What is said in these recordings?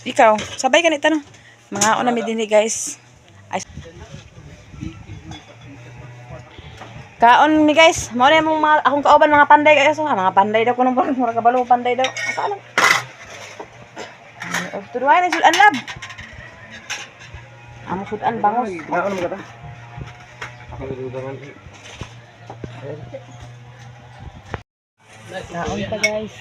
Ikaw, sabay ka ni tanong. Mga una mi dinhi guys. Ay. Kaon mi guys, mo na mong mga akong kauban mga panday guys, mga panday daw kuno mura kabalo panday daw. Aka lang. Turuan ni sudan lab. Amo sudan bangos. Kaon mo ka ta? Ako dudangan. Kaon pa guys.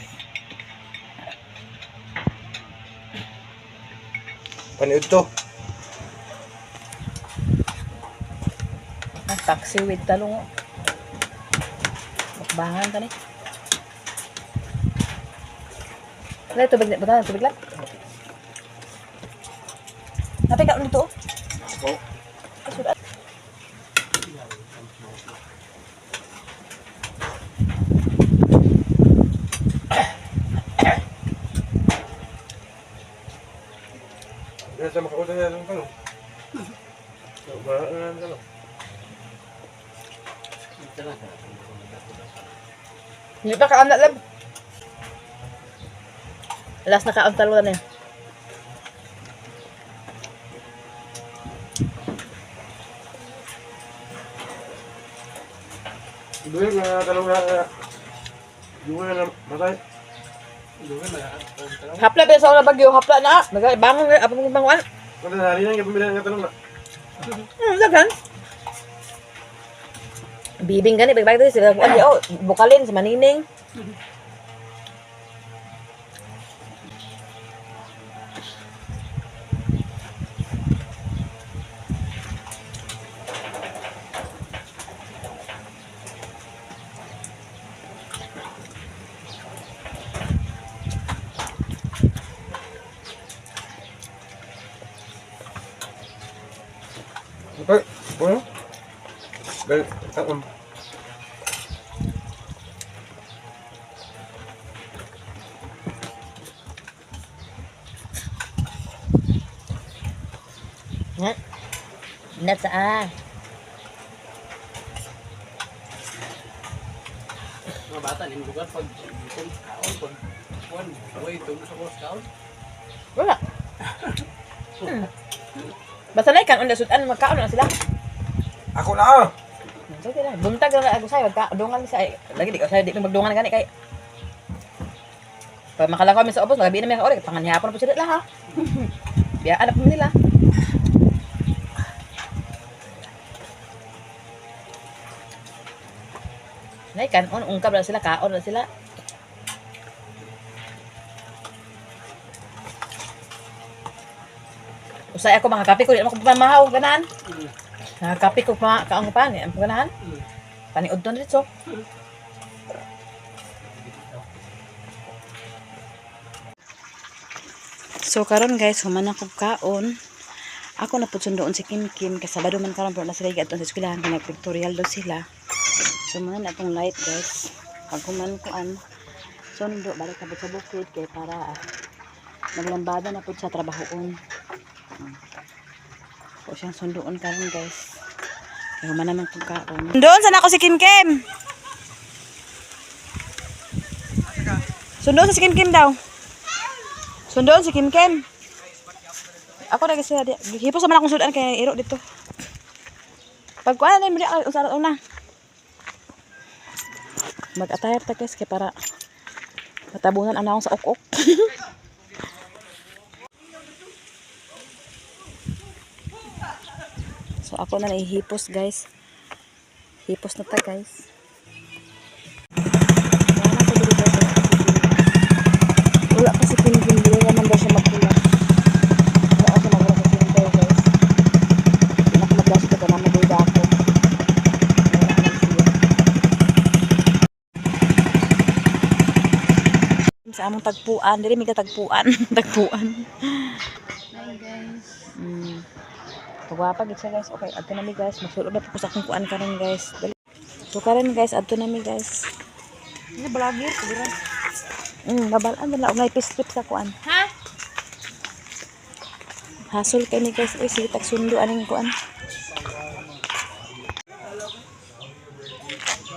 Paniud to. Taxi with talong. Mukbangan ka ni. Wala, tubig lang. Napay ka ulit to? Oo. Sa makautan na lang tanong. Ba na tanong. Hindi pa kaon na lab. Last na kaon talunan na yun. Doon na tanong na. Doon na matay. Hapla ba sa bagyo, hapla na. Bangon nga apong bangon. Kada nali na pamilya nga tanong na. Dagan. Bibing gani bag-bag dito sila oh, bukalin si Manining. Okay. Bueno. Dahil taon. Nga. Net sa Mga bata, nimbugan pag kaon, pag kuwan, away, tulog sa mga kaon. wala. Basta na ikan unda sudan magkaon na sila. Ako na. Sige na, buntag na ako sa'yo, magdungan sa lagi di ko sa'yo, di ko magdungan gani kay. Pag makalakaw mi sa ubos, magabi na mi ka ori, panganyapon po sila lah ha. Biya anak mo nila. Nay kan ungkap na sila, kaon na sila. Usay ako mga kape ko, di ako pamahaw ganan. Kape ko pa kaong pa ni, ang ganahan. Paniud don dito. So karon guys, human ako kaon. Ako na pud sundoon si Kim Kim kasi Sabado man karon pero nasa liga aton sa eskwelahan kanang pictorial daw sila. So man atong light guys. Pag human ko sundo balik na pud sa bukid kay para naglambada na pud sa trabahoon. So siyang sundoon karon guys. Kaya human naman kung kaon. Sundoon sana ako si Kim Kim. Sundoon si Kim Kim daw. Sundoon si Kim Kim. Ako na kasi hipos naman akong sudan kay iro dito. Pag kuan na mo usarat una. Mag-attire ta guys kay para matabunan ang naong sa ok-ok. So ako na naihipos guys. Hipos na ta guys. Wala pa si Kim Kim, hindi naman daw siya magkulang. Wala siya magkulang sa Kim guys. Pinakamaglas ko na maduda ako. Wala naman siya. Sa among tagpuan, dili may tagpuan. Tagpuan. Hi guys. Pagwapa gid siya guys. Okay, adto na mi guys. Magsulod na po sa akong kuan karon guys. So karon guys, adto na mi guys. Ini balagir siguro. Babalaan na ngay pistrip sa kuan. Ha? Hasol kay ni guys, sige tak sundo aning kuan.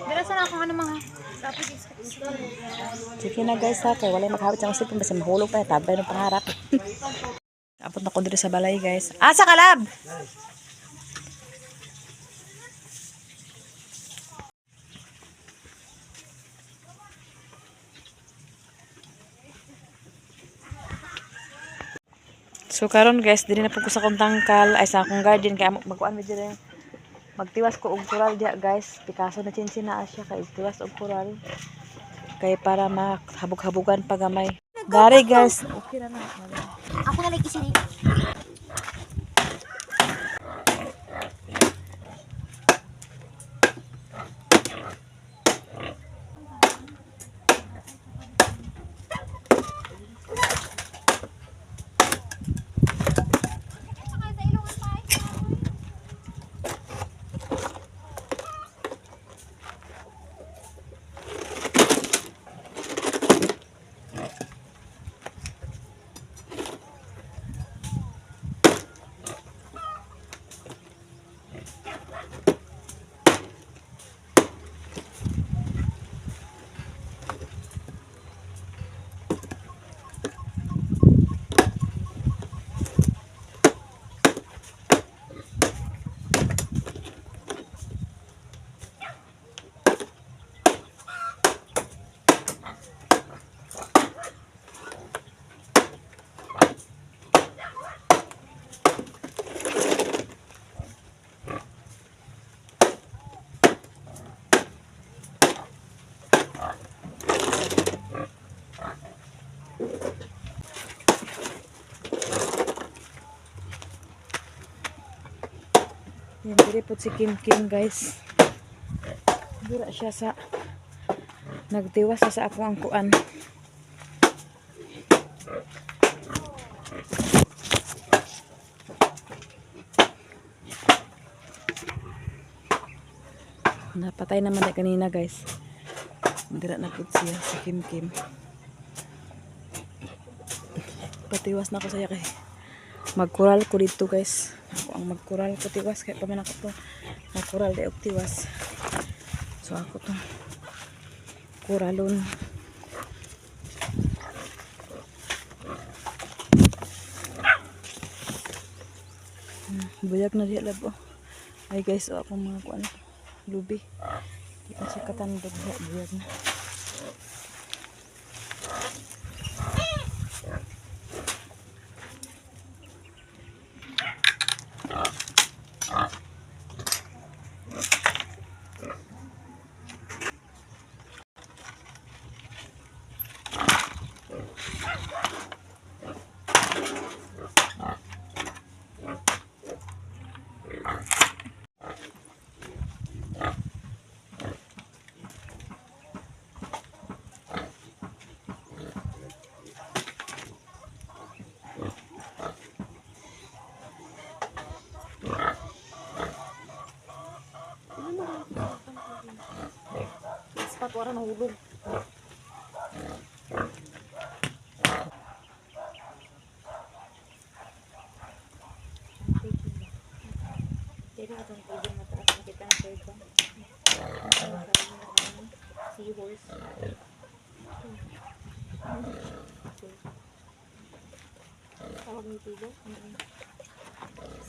Dira sana ako ano mga Sige na guys ha, kaya wala makahawit sa masipin, basta mahulog pa, tabay ng pangarap. Apot na ko dito sa balay guys. Asa ka lab? So karon guys, dili na po ko sa kong tangkal, ay sa akong garden, kaya magkuan medyo rin. Magtiwas ko og coral dia guys. Picasso na chinsin na siya, kay tiwas og coral. Kay para mahabog-habugan pa gamay. Dari guys, okay na na. Ako na like isinip. Yan, diri po si Kim Kim guys. Dura siya sa nagtiwas sa ako ang kuan. Napatay naman na kanina guys. Dira na po siya si Kim Kim. Patiwas na ako saya kay magkural ko dito guys. Ako ang magkural ko tiwas kaya paman ako to magkural de og tiwas. So ako to kuralon. Buyag na diya labo. Ay guys, o akong mga kuan lubi. Di pa siya katandog diya, buyag na. Patwara na hulog. Dito itong tubig na taas. Nakita na kayo ba? Seahorse. Tawag ni Tigo?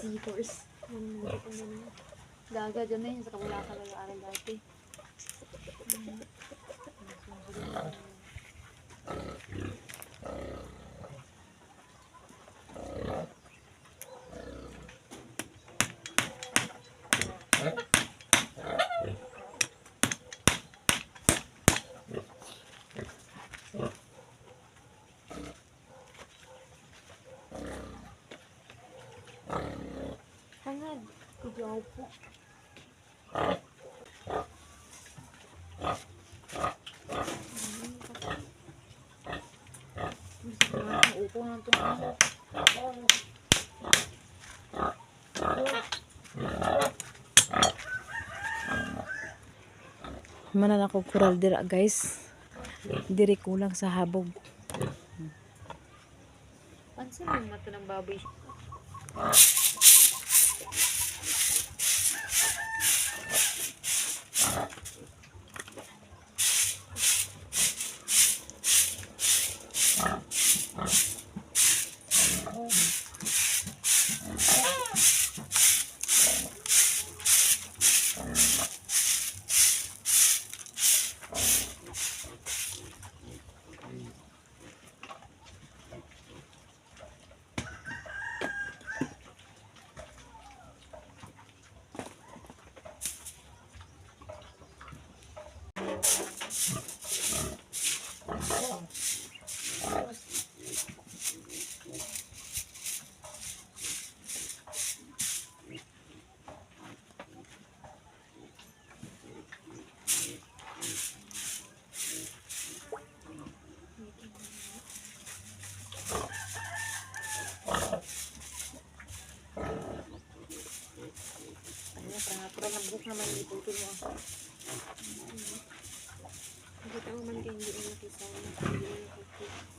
Seahorse. Gaga dyan na yun. Sa kabula ka nag-aaral dati. Hangad. Kujaw po. Upo na ito. Manan ako kural dira guys. Diri kulang sa habog. Pansin mo mata ng baboy. naman iputol mo. Nakita mo man kayo hindi mo nakisama. Hindi mo nakikita.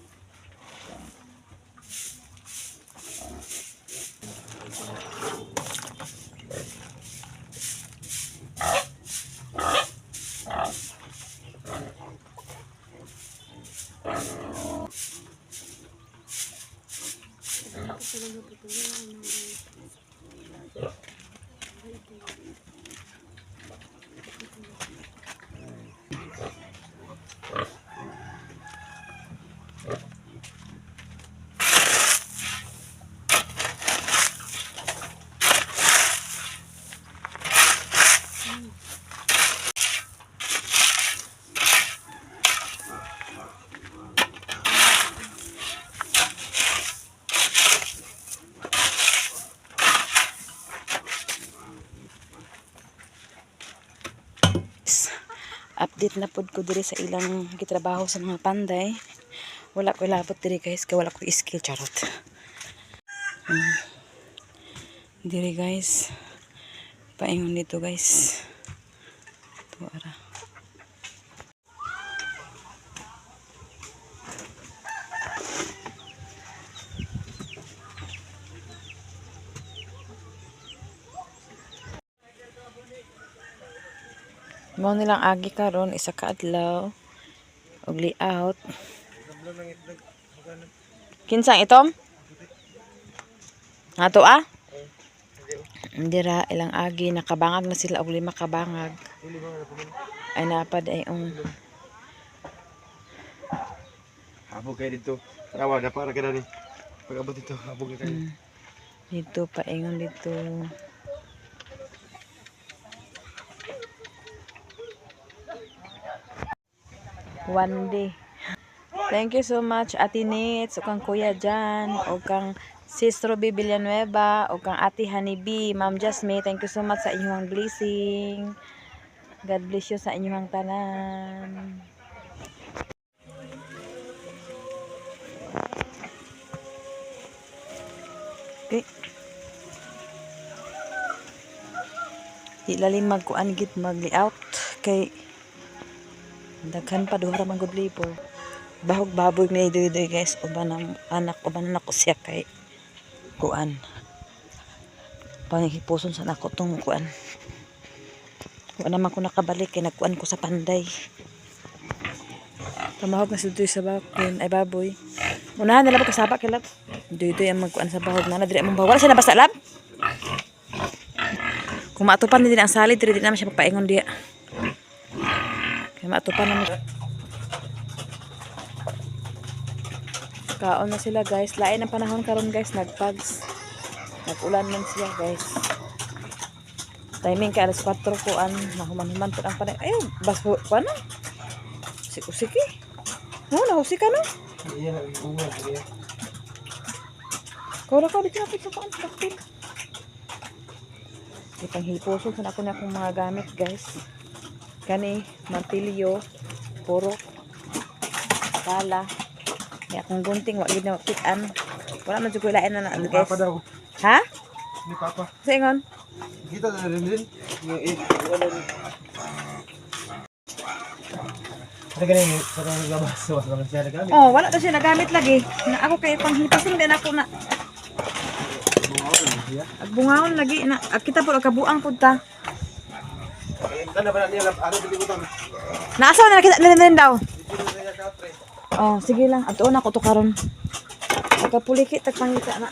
Update na pod ko diri sa ilang gitrabaho sa mga panday. Wala ko labot diri guys, kay wala ko skill charot. Diri guys. Paingon dito guys. Ito ara. Mo nilang agi karon isa ka adlaw og layout. Kinsang itom? Ato Dira ilang agi nakabangag na sila og 5 kabangag. Ay napad ay Habog kayo dito. Tarawa na para ka na ni. Pag-abot dito, habog na kayo. dito paingon dito. One day. Thank you so much Ate Nits, o kang Kuya Jan, o kang Sis Ruby Villanueva, o kang Ate Honeybee, Ma'am Jasmine, thank you so much sa inyong blessing. God bless you sa inyong tanan. Okay. Di lalim magkuan gid mag-layout kay daghan pa duha ra man gud labor. Bahog baboy ni doy guys, uban ang anak ko siya kay kuan. Panghipuson sa nako tong kuan. Wala naman ko nakabalik kay nagkuan ko sa panday. Tamahog na si Doy sa bakin ay baboy. Unahan nila kasaba kay lab. Doy ang magkuan sa bahog na diri among bawal siya na basta lab. Kung matupan din ang salid diri naman siya magpaingon diya. Kay matupan naman. Kaon na sila guys. Lain ang panahon karon guys, nagpags. Nag-ulan man siya guys. Timing kay alas 4 kuan, nahuman-human po ang panay. Ayun, baso pa na. Sik-siki. No, nahusik ka no? Iya, unga diya. Kawala ka dito na pito kuan, taktil. Itang hiposo sa ako na akong mga gamit guys. Kani, martilyo, purok, pala. Kaya akong gunting, wag gid na pitan. Wala man jud ko ilain na Ni guys. Papa daw. Ha? Ni Papa. Sa ingon? Kita na rin. Yung wala rin. Ano ganyan, sarang naglabas. Sawas naman siya nagamit. Oh, wala to siya nagamit lagi. Na ako kay panghipasin din ako na. Agbungawon lagi na. Kita po kabuang pud ta. Tanda ba na niya, ano sa libutan? Naasaw na nakita nila daw. Oh, sige lang. Ato na ko to karon. Pagkapuliki tagpangita na.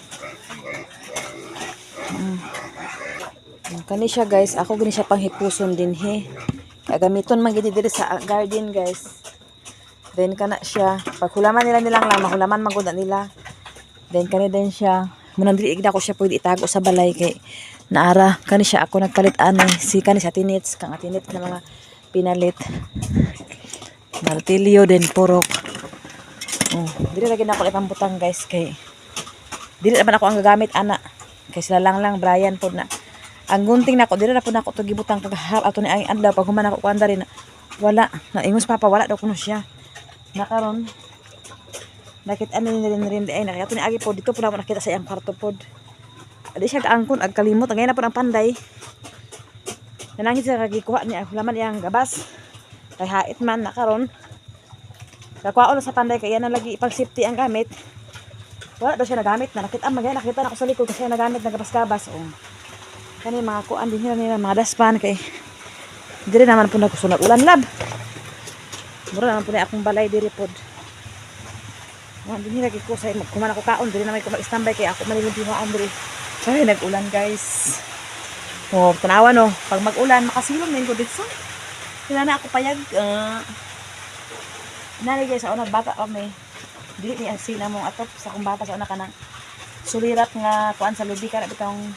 Kani siya guys, ako gani siya panghipuson din he. Gamiton man gid diri sa garden guys. Then kana siya, pag hulaman nila nilang lang, mahulaman magud nila. Then kani din siya, munang dili igda ko siya pwede itago sa balay kay naara kani siya ako nagpalit ani si kani sa tinits kang atinit na mga pinalit. Martilyo din purok. Oh, dili lagi na ako ipambutang guys kay dili naman ako ang gagamit ana. Kay sila lang Brian pod na. Ang gunting nako dili na po nako to gibutang kagahap ato ni ang adlaw pag human ako kuanda rin wala na ingos papa wala daw kuno siya nakaron nakita ani rin ay nakita ni agi pod dito pud nakita sa iyang kwarto pod adi siya kaangkon ag kalimot ang na pod ang panday Nanangit siya kagikuha niya laman iyang gabas. Kay hait man na karon. Kakuha na sa panday kaya na lagi ipang safety ang gamit. Wala daw siya nagamit na nakita na ako sa likod kasi nagamit na gabas-gabas. Oh. Kani mga kuan din nila mga daspan kay diri naman po nagsunod ulan lab. Mura naman po na akong balay diri pod. Wa din lagi ko sa kuman ako kaon diri na may mag-standby kay ako manilibihaan diri. Ay nag-ulan guys. Oh, tanawa no, pag mag-ulan makasilong din ko dito. Kailan na ako payag. Nari guys, sa unang bata kami. Dili ni sila mong atop sa kung bata sa una kanang sulirat nga kuan sa lubi kana bitong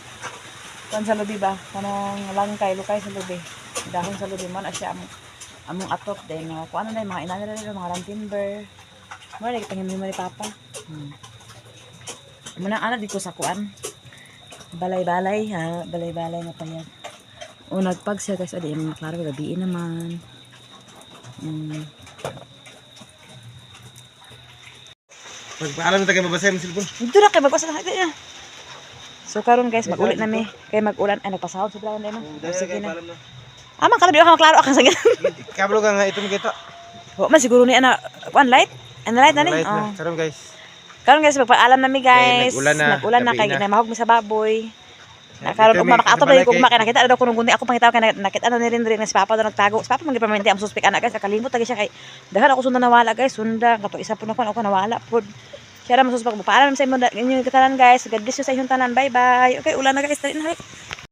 kuan sa lubi ba kanang langkay lukay sa lubi. Dahon sa lubi mo na siya among atop din kuan na mga inana nila mga ram timber. Mo na kitang ni papa. Muna ana dito sa kuan. Balay-balay ha, balay-balay na payag. O nagpag siya guys, adi klaro gabi naman. Pagpaalam na tayo mabasay mo cellphone. Dito na kay magpasa na niya. So karon guys, mag-ulit na mi. Kay mag-ulan ay nagpasahod sa blawan dai mo. Sige na. Paalam na. Ama karon di ka maklaro akang sagin. Kablo ka nga itong kita. Wa man siguro ni ana kuan light. Ano light na ni? Right na. Oh. Karon guys. Karon guys, magpaalam na mi guys. Kay Nag-ulan na kay gabi na. mahog mi sa baboy. Na karon ug makaato dai kung nakita daw kuno gundi ako pangitaw kay nakita na ni rin na si Papa daw nagtago. Si Papa man permanente ang suspect ana guys, nakalimot lagi siya kay dahil ako sundan nawala guys, sunda kato isa po na ako nawala pod. Siya ra masuspect mo. Paalam sa inyo inyong tanan guys. God bless you sa inyong tanan. Bye bye. Okay, ulan na guys. Tari na.